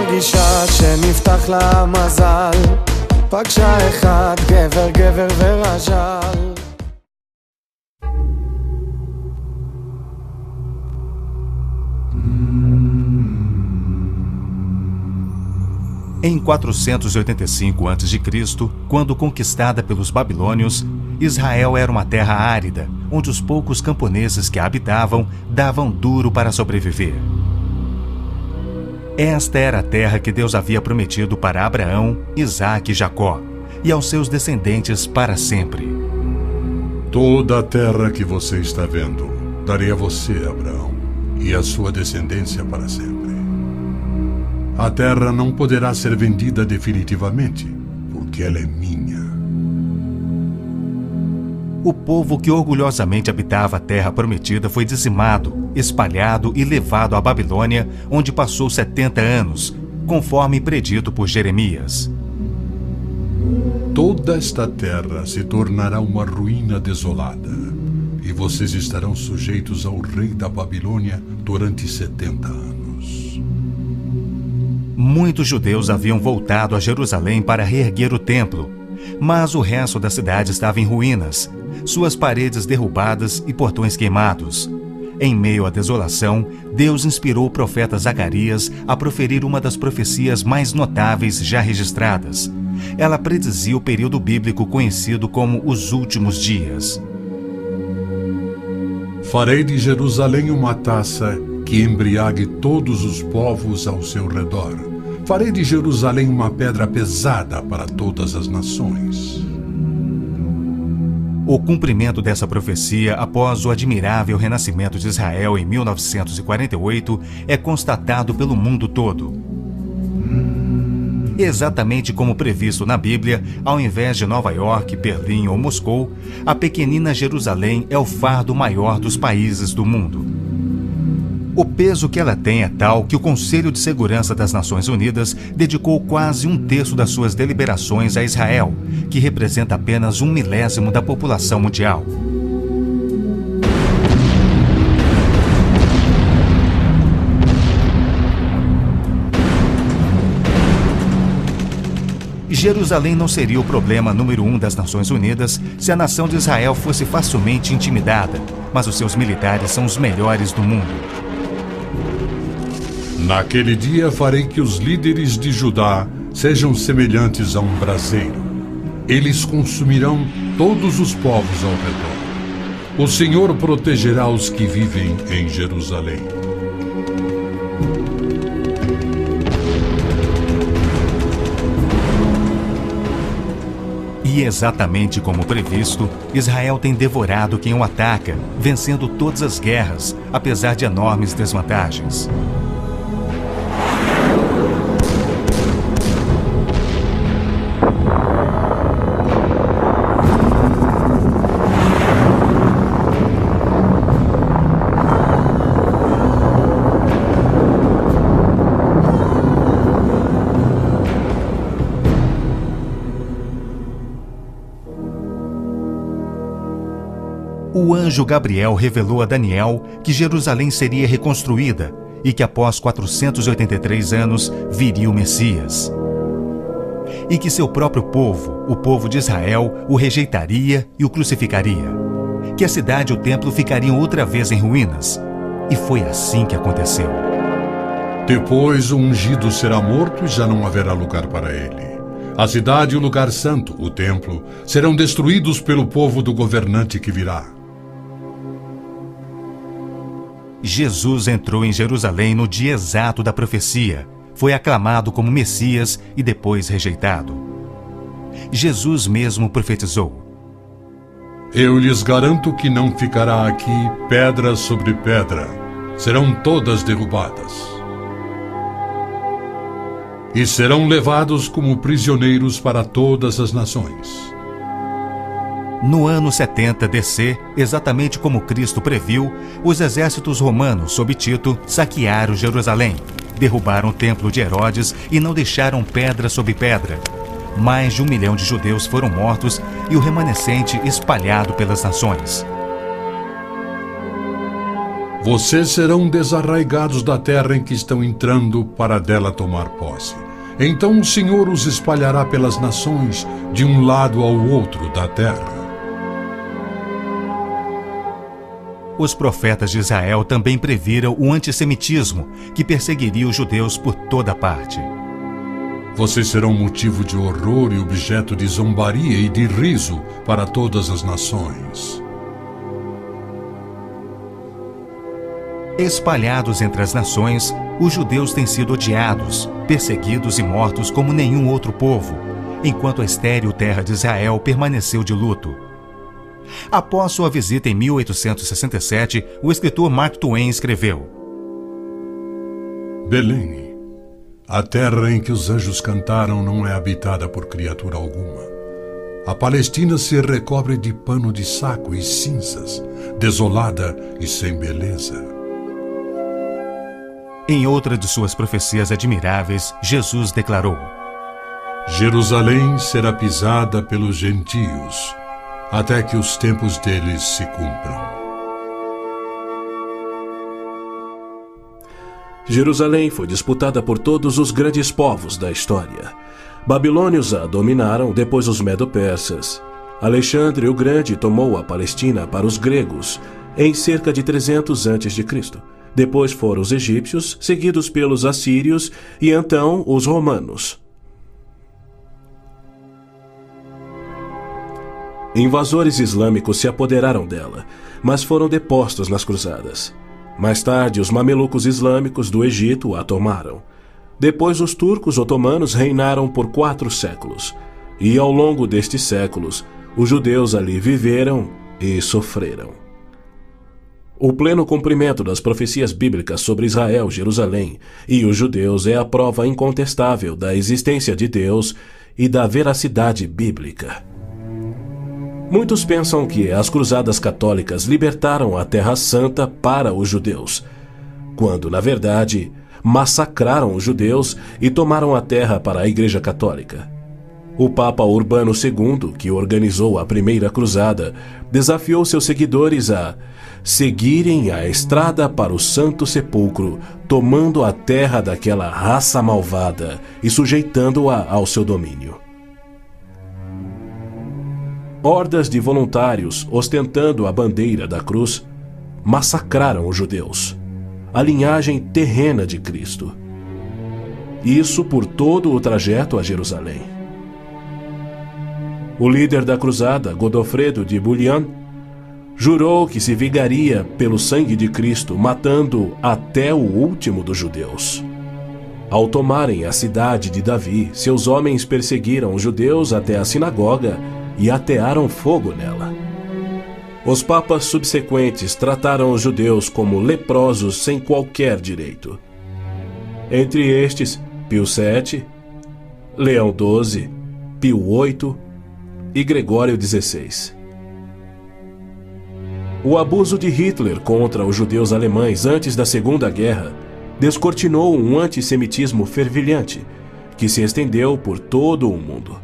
מרגישה שנפתח לה מזל, פגשה אחד גבר גבר ורז'ל. Em 485 a.C., quando conquistada pelos babilônios, Israel era uma terra árida, onde os poucos camponeses que a habitavam davam duro para sobreviver. Esta era a terra que Deus havia prometido para Abraão, Isaque e Jacó, e aos seus descendentes para sempre. Toda a terra que você está vendo, darei a você, Abraão, e a sua descendência para sempre. A terra não poderá ser vendida definitivamente, porque ela é minha. O povo que orgulhosamente habitava a terra prometida foi dizimado, espalhado e levado à Babilônia, onde passou 70 anos, conforme predito por Jeremias. Toda esta terra se tornará uma ruína desolada, e vocês estarão sujeitos ao rei da Babilônia durante 70 anos. Muitos judeus haviam voltado a Jerusalém para reerguer o templo, mas o resto da cidade estava em ruínas, suas paredes derrubadas e portões queimados. Em meio à desolação, Deus inspirou o profeta Zacarias a proferir uma das profecias mais notáveis já registradas. Ela predizia o período bíblico conhecido como os últimos dias. Farei de Jerusalém uma taça que embriague todos os povos ao seu redor. Farei de Jerusalém uma pedra pesada para todas as nações. O cumprimento dessa profecia após o admirável renascimento de Israel em 1948 é constatado pelo mundo todo. Exatamente como previsto na Bíblia, ao invés de Nova York, Berlim ou Moscou, a pequenina Jerusalém é o fardo maior dos países do mundo. O peso que ela tem é tal que o Conselho de Segurança das Nações Unidas dedicou quase 1/3 das suas deliberações a Israel, que representa apenas 1/1000 da população mundial. Jerusalém não seria o problema número 1 das Nações Unidas se a nação de Israel fosse facilmente intimidada, mas os seus militares são os melhores do mundo. Naquele dia farei que os líderes de Judá sejam semelhantes a um braseiro. Eles consumirão todos os povos ao redor. O Senhor protegerá os que vivem em Jerusalém. E exatamente como previsto, Israel tem devorado quem o ataca, vencendo todas as guerras, apesar de enormes desvantagens. O anjo Gabriel revelou a Daniel que Jerusalém seria reconstruída e que após 483 anos viria o Messias. E que seu próprio povo, o povo de Israel, o rejeitaria e o crucificaria. Que a cidade e o templo ficariam outra vez em ruínas. E foi assim que aconteceu. Depois o ungido será morto e já não haverá lugar para ele. A cidade e o lugar santo, o templo, serão destruídos pelo povo do governante que virá. Jesus entrou em Jerusalém no dia exato da profecia, foi aclamado como Messias e depois rejeitado. Jesus mesmo profetizou: Eu lhes garanto que não ficará aqui pedra sobre pedra, serão todas derrubadas. E serão levados como prisioneiros para todas as nações. No ano 70 DC, exatamente como Cristo previu, os exércitos romanos, sob Tito, saquearam Jerusalém, derrubaram o templo de Herodes e não deixaram pedra sobre pedra. Mais de 1 milhão de judeus foram mortos e o remanescente espalhado pelas nações. Vocês serão desarraigados da terra em que estão entrando para dela tomar posse. Então o Senhor os espalhará pelas nações, de um lado ao outro da terra. Os profetas de Israel também previram o antissemitismo, que perseguiria os judeus por toda parte. Vocês serão motivo de horror e objeto de zombaria e de riso para todas as nações. Espalhados entre as nações, os judeus têm sido odiados, perseguidos e mortos como nenhum outro povo, enquanto a estéril terra de Israel permaneceu de luto. Após sua visita em 1867, o escritor Mark Twain escreveu: Belém, a terra em que os anjos cantaram não é habitada por criatura alguma. A Palestina se recobre de pano de saco e cinzas, desolada e sem beleza. Em outra de suas profecias admiráveis, Jesus declarou: Jerusalém será pisada pelos gentios, até que os tempos deles se cumpram. Jerusalém foi disputada por todos os grandes povos da história. Babilônios a dominaram, depois os medo-persas. Alexandre o Grande tomou a Palestina para os gregos em cerca de 300 a.C. Depois foram os egípcios, seguidos pelos assírios e então os romanos. Invasores islâmicos se apoderaram dela, mas foram depostos nas cruzadas. Mais tarde, os mamelucos islâmicos do Egito a tomaram. Depois, os turcos otomanos reinaram por 4 séculos. E ao longo destes séculos, os judeus ali viveram e sofreram. O pleno cumprimento das profecias bíblicas sobre Israel, Jerusalém e os judeus é a prova incontestável da existência de Deus e da veracidade bíblica. Muitos pensam que as cruzadas católicas libertaram a Terra Santa para os judeus, quando, na verdade, massacraram os judeus e tomaram a terra para a Igreja Católica. O Papa Urbano II, que organizou a primeira cruzada, desafiou seus seguidores a seguirem a estrada para o Santo Sepulcro, tomando a terra daquela raça malvada e sujeitando-a ao seu domínio. Hordas de voluntários, ostentando a bandeira da cruz, massacraram os judeus, a linhagem terrena de Cristo. Isso por todo o trajeto a Jerusalém. O líder da cruzada, Godofredo de Bouillon, jurou que se vingaria pelo sangue de Cristo, matando até o último dos judeus. Ao tomarem a cidade de Davi, seus homens perseguiram os judeus até a sinagoga e atearam fogo nela. Os papas subsequentes trataram os judeus como leprosos sem qualquer direito. Entre estes, Pio VII, Leão XII, Pio VIII e Gregório XVI. O abuso de Hitler contra os judeus alemães antes da Segunda Guerra descortinou um antissemitismo fervilhante que se estendeu por todo o mundo.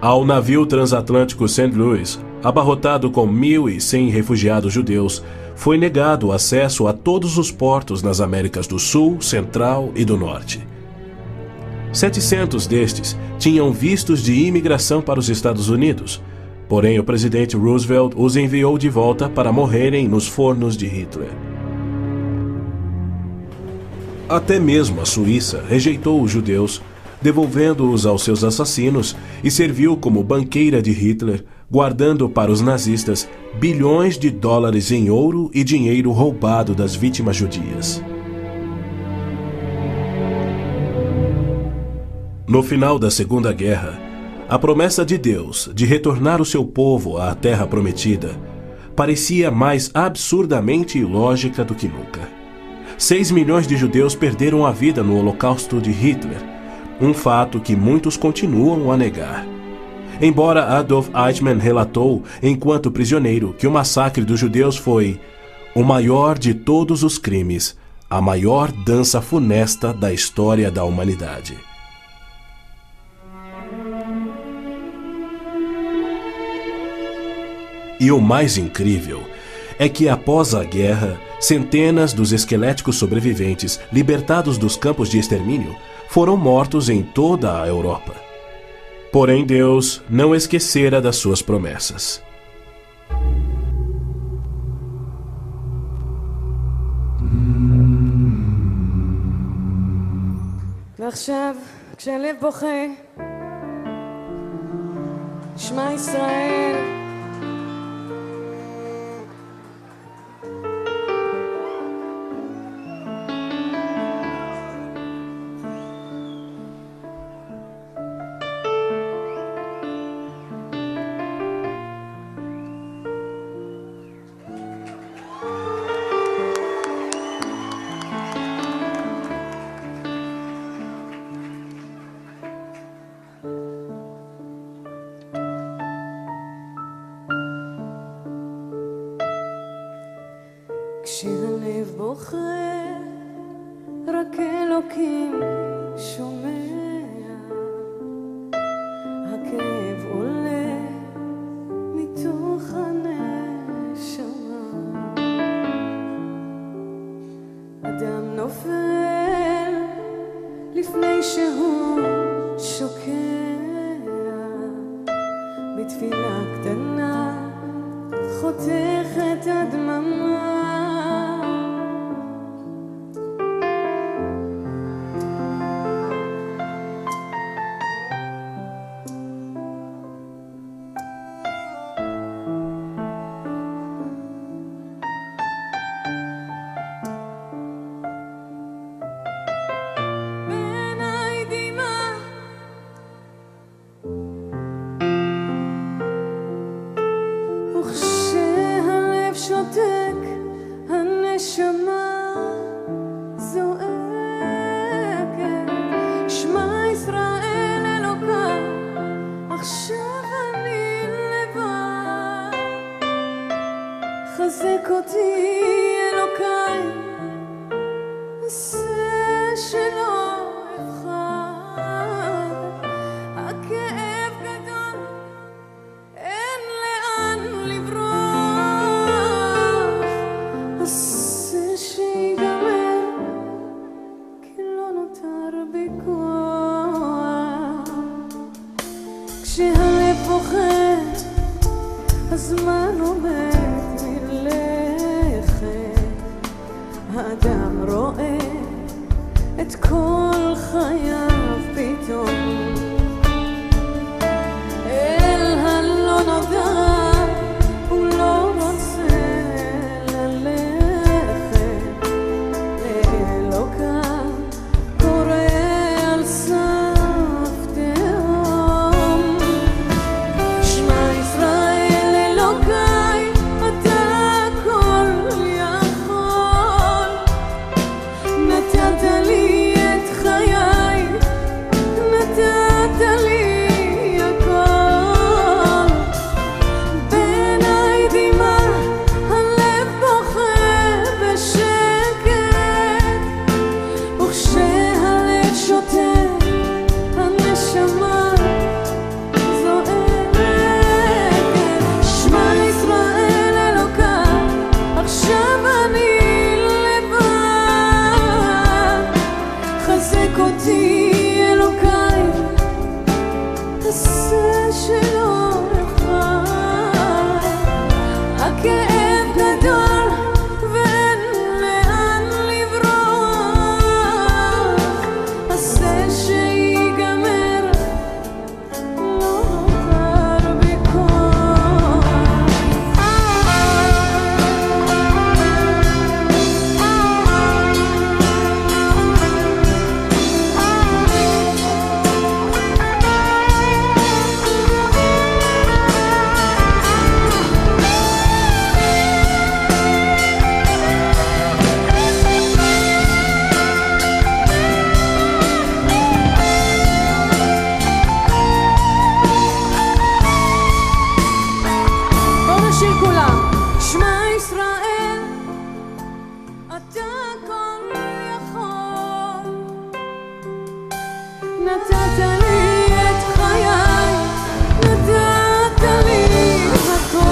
Ao navio transatlântico St. Louis, abarrotado com 1.100 refugiados judeus, foi negado acesso a todos os portos nas Américas do Sul, Central e do Norte. 700 destes tinham vistos de imigração para os Estados Unidos, porém o presidente Roosevelt os enviou de volta para morrerem nos fornos de Hitler. Até mesmo a Suíça rejeitou os judeus, devolvendo-os aos seus assassinos, e serviu como banqueira de Hitler, guardando para os nazistas bilhões de dólares em ouro e dinheiro roubado das vítimas judias. No final da Segunda Guerra, a promessa de Deus de retornar o seu povo à Terra Prometida parecia mais absurdamente ilógica do que nunca. 6 milhões de judeus perderam a vida no Holocausto de Hitler, um fato que muitos continuam a negar. Embora Adolf Eichmann relatou, enquanto prisioneiro, que o massacre dos judeus foi o maior de todos os crimes, a maior dança funesta da história da humanidade. E o mais incrível é que após a guerra, centenas dos esqueléticos sobreviventes libertados dos campos de extermínio foram mortos em toda a Europa. Porém, Deus não esquecera das suas promessas. ועכשיו, כשהלב בוכה, שמע ישראל, כשהלב בוכה, רק אלוקים שומע, הכאב עולה מתוך הנשמה, אדם נופל לפני שהוא שוקע, בתפילה קטנה חותכת הדממה, וכשהלב שותק, הנשמה זועקת, שמע ישראל אלוקה, עכשיו אני לבד, חזק אותי אלוקיי, עשה שלא אבחר, הכאב גדול, אין לאן לברוח, עשה שיגמר, כי לא נותר בי כוח. כשהלב בוכה, הזמן עומד מלכת, האדם רואה את כל חייו פתאום אל הלא נודע, הוא לא רוצה ללכת, לאלוקיו קורא על סף תהום. שמע ישראל אלוקיי, אתה כל יכול, נתת לי את חיי, נתת לי הכל, בעיניי דמעה, הלב בוכה בשקט, וכשהלב שותק, הנשמה זועקת. שמע ישראל אלוקיי, עכשיו אני לבד, חזק אותי אלוקיי, עשה שלא אבחר, הכאב גדול ואין לאן לברוח, עשה שיגמר, לא נותר בי כוח. בואו נשיר כולם. שמע ישראל, אתה כל יכול, נתת לי את חיי, נתת לי הכל,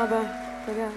רבה. תודה.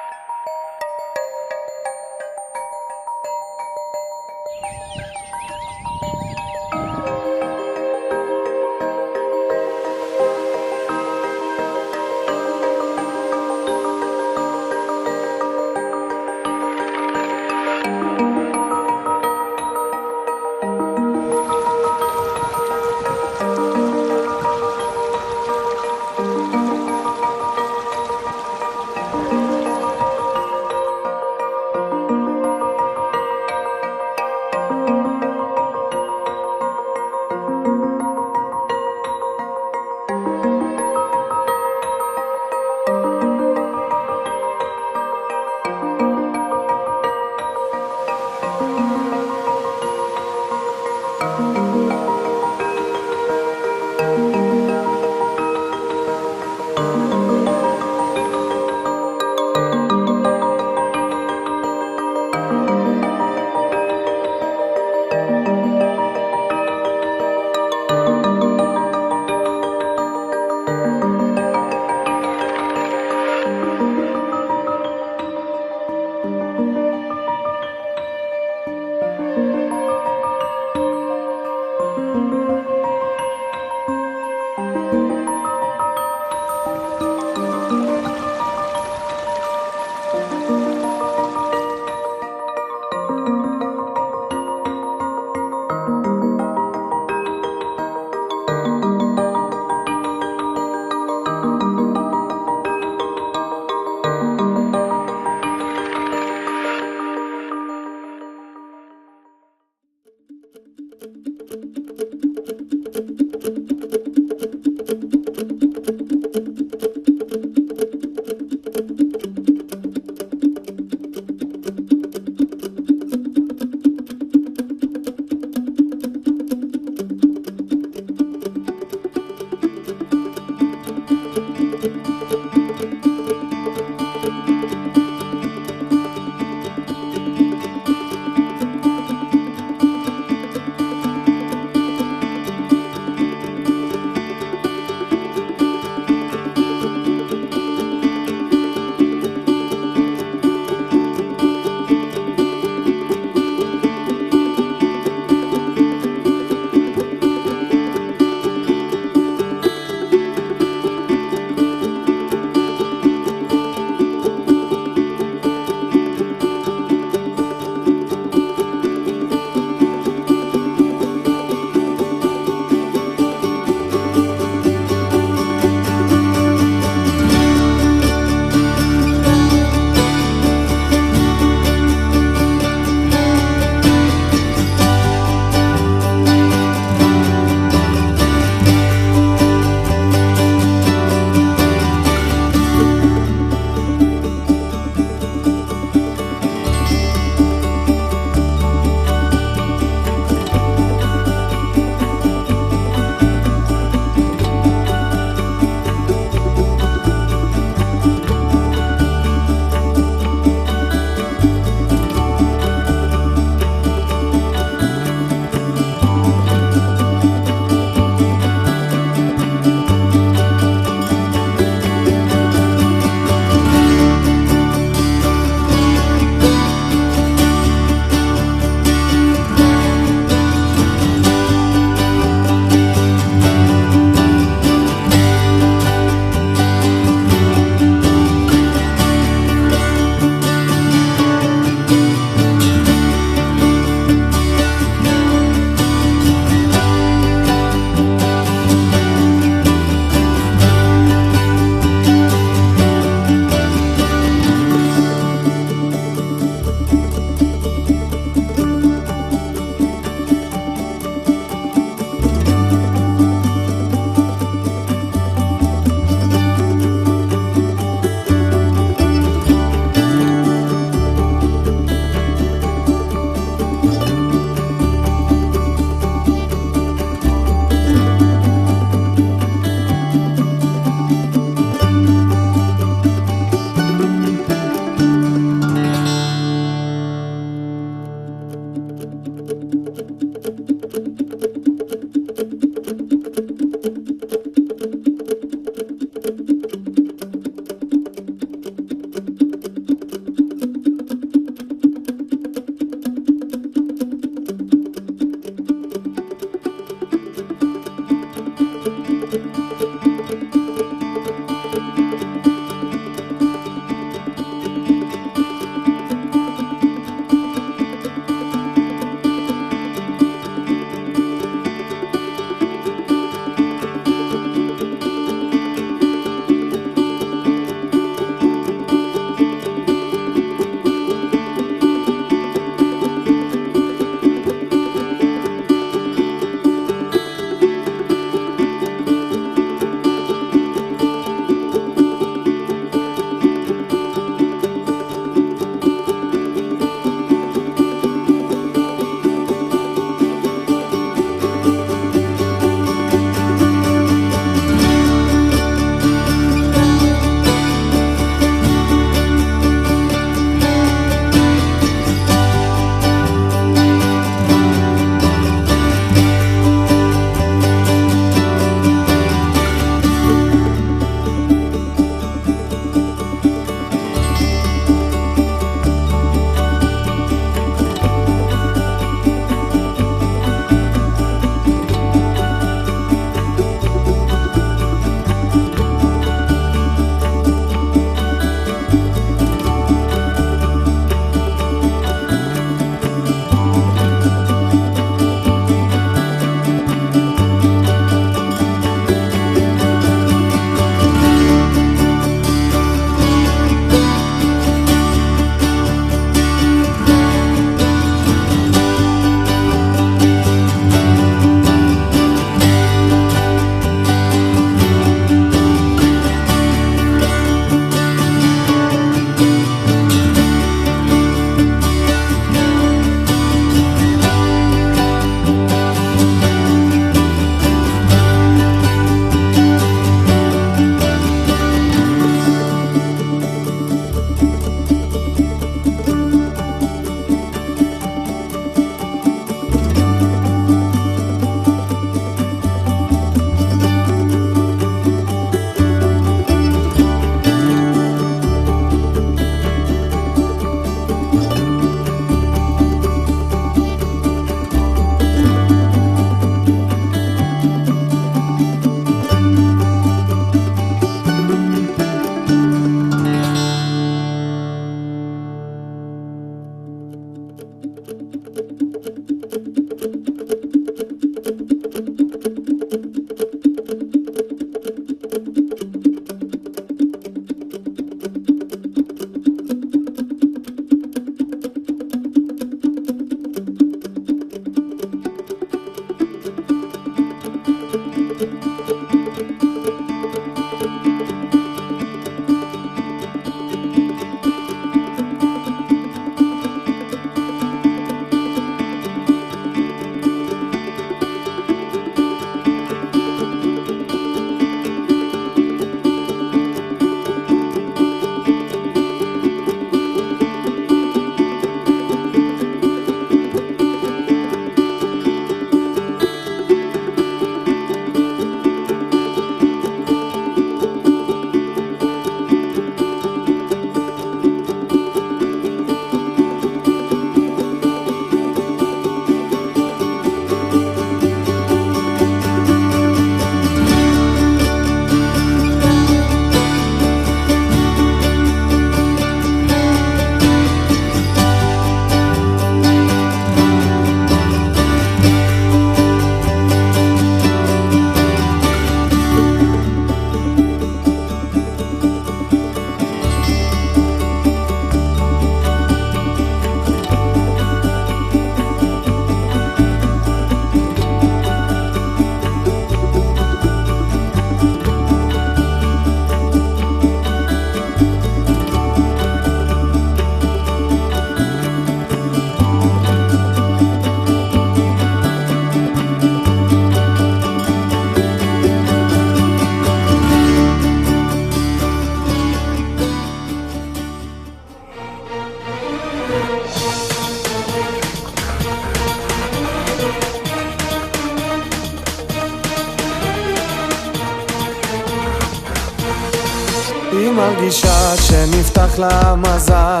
היא מרגישה שנפתח לה מזל,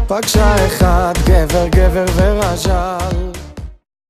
פגשה אחד גבר גבר ורז'ל.